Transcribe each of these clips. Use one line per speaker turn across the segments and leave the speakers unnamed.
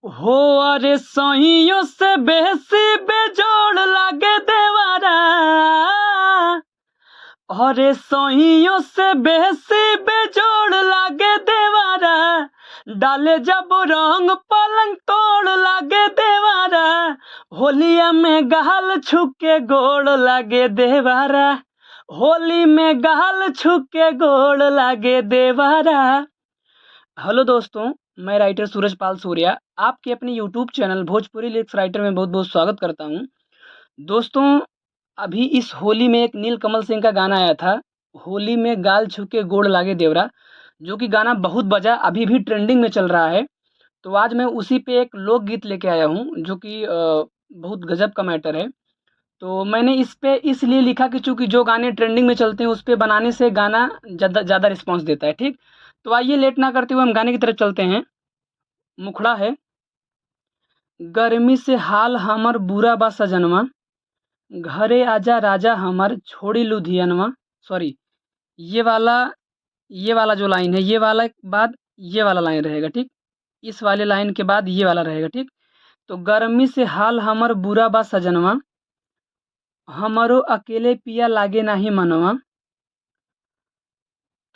हो अरे सहियों से बेसी बेजोड़ लागे देवारा। अरे सहियों से बेसी बेजोड़ लागे देवारा। डाले जब रंग पलंग तोड़ लागे देवारा। होलिया में गाल छुके गोड़ लागे देवारा। होली में गाल छुके गोड़ लागे देवारा। हेलो दोस्तों, मैं राइटर सूरज पाल सूर्या आपके अपने YouTube channel Bhojpuri lyrics writer में बहुत बहुत स्वागत करता हूं। दोस्तों, अभी इस होली में एक नीलकमल सिंह का गाना आया था, होली में गाल छुके गोड़ लागे देवरा, जो कि गाना बहुत बजा, अभी भी ट्रेंडिंग में चल रहा है। तो आज मैं उसी पे एक लोकगीत लेके आया हूं, जो कि बहुत गजब का मैटर है। तो मैंने इस पे इसलिए लिखा कि चूंकि जो गाने ट्रेंडिंग में चलते हैं उस पे बनाने से गाना ज़्यादा ज़्यादा रिस्पॉन्स देता है। ठीक, तो आइए लेट ना करते हुए हम गाने की तरफ चलते हैं। मुखड़ा है। गर्मी से हाल हमर बुरा बा सजनवा, घरे आजा राजा हमर छोड़ी लुधियनवा। सॉरी, ये वाला ये वाला जो लाइन है, ये वाला के बाद ये वाला लाइन रहेगा। ठीक, इस वाले लाइन के बाद ये वाला रहेगा। ठीक, तो गर्मी से हाल हमर बुरा बा सजनवा, हमरो अकेले पिया लागे नाही मनवा।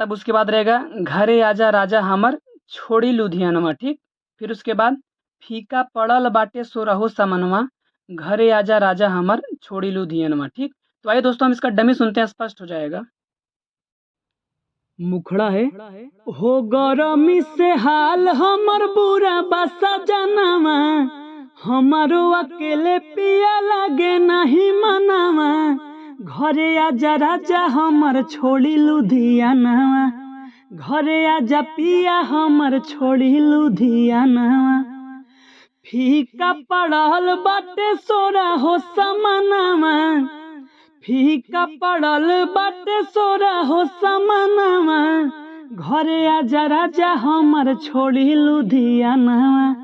तब उसके बाद रहेगा घरे आजा राजा हमर छोड़ी लुधियनवा। ठीक, फिर उसके बाद फीका पड़ल बाटे सोरहो समनवा, घरे आजा राजा हमर छोड़ी लुधियनवा। ठीक, तो आइए दोस्तों हम इसका डमी सुनते हैं, स्पष्ट हो जाएगा। मुखड़ा है। हो गरमी से हाल हमर बुरा बसा जनवा, हमारो अकेले पिया लागे नहीं मनवा। घरे आजा राजा हमर छोड़ी लुधियानवा, घरे आजा पिया हमर छोड़ी लुधियानवा। फीका पड़ल बाटे सोरा हो समनवा, फीका पड़ल बाटे सोरा हो समनवा। घरे आजा राजा हमर छोड़ी लुधियानवा,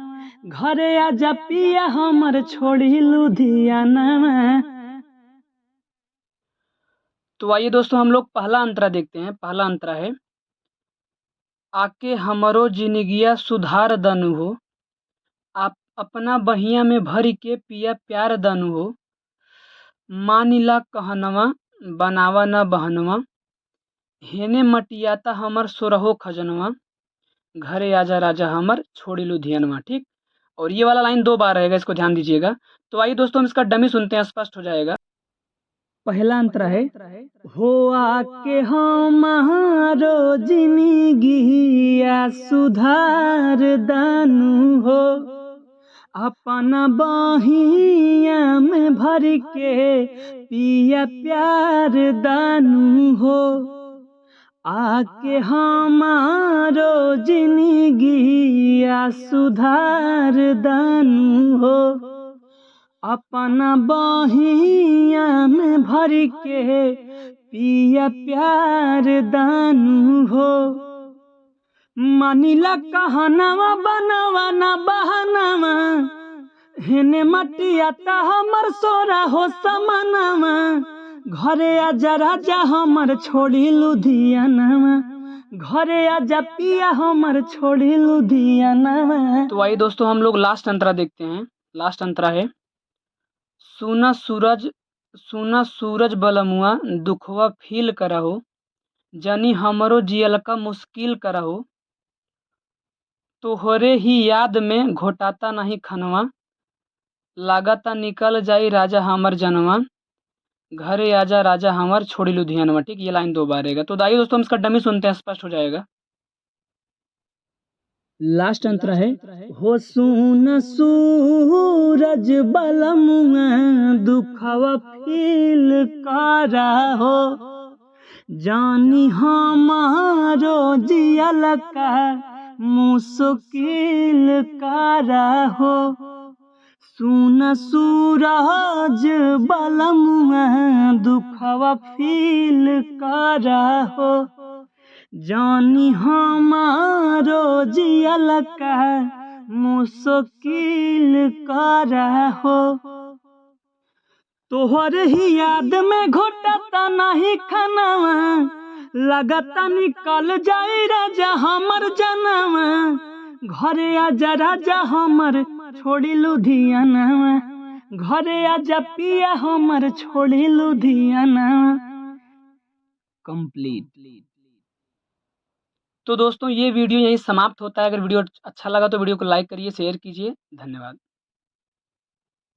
घरे आजा पिया हमर छोड़ी लुधियानवा। तो आइए दोस्तों हम लोग पहला अंतरा देखते हैं। पहला अंतरा है, आके हमरो जिंदगिया सुधार दनु हो, आप अपना बहिया में भर के पिया प्यार दनु हो। मानिला कहनवा बनावा न बहनवा, हेने मटियाता हमर सोरहो खजनवा, घरे आजा राजा हमर छोड़ी लुधियनवा। ठीक, और ये वाला लाइन 2 बार रहेगा, इसको ध्यान दीजिएगा। तो आइए दोस्तों हम इसका डमी सुनते हैं, स्पष्ट हो जाएगा। पहला अंतरा है, हो आके हमारो जिंदगिया सुधार दानु हो, अपन बहिया में भर के पिया प्यार दानु हो। आके हमारो जिंदगिया सुधार दानु हो, अपना बहिया में भर के पिया प्यार दानु हो। मानिला कहनवा बनावा ना बहनवा, हेने मटियाता हमर सोरा हो समनवा। घरे आजा राजा हमर छोड़ी लुधियानवा, घरे आजा पिया हमर छोड़ी लुधियानवा। तो आइए दोस्तों हम लोग लास्ट अंतरा देखते हैं। लास्ट अंतरा है, सुना सूरज बलमुआ दुखवा फील करहो, जनी हमरो जियल का मुश्किल करहो। तोहरे ही याद में घोटाता नहीं खनवा, लागता निकल जाई राजा हमर जनवा। घरे आजा राजा हमर छोड़ी लुधियानवा। ठीक, ये लाइन 2 बार रहेगा। तो आइए दोस्तों हम इसका डमी सुनते हैं, स्पष्ट हो जाएगा। लास्ट अंतरा है, हो सुन सूरज बलमुआ दुखवा फील करा हो, जानी हमारो जियल का मुश्किल करा हो। सुन सूरज बलमुआ दुखवा फील करा हो, जानी हमारो जियल का मुश्किल करा हो। तोहर ही याद में घोटाता नहीं खनवा, लगता निकल जाई राजा हमर जनवा। घरे आजा राजा हमर छोड़ी लुधियाना, घरे आजा पिया हमर छोड़ी लुधियाना। कंप्लीट। तो दोस्तों ये वीडियो यहीं समाप्त होता है। अगर वीडियो अच्छा लगा तो वीडियो को लाइक करिए, शेयर कीजिए। धन्यवाद।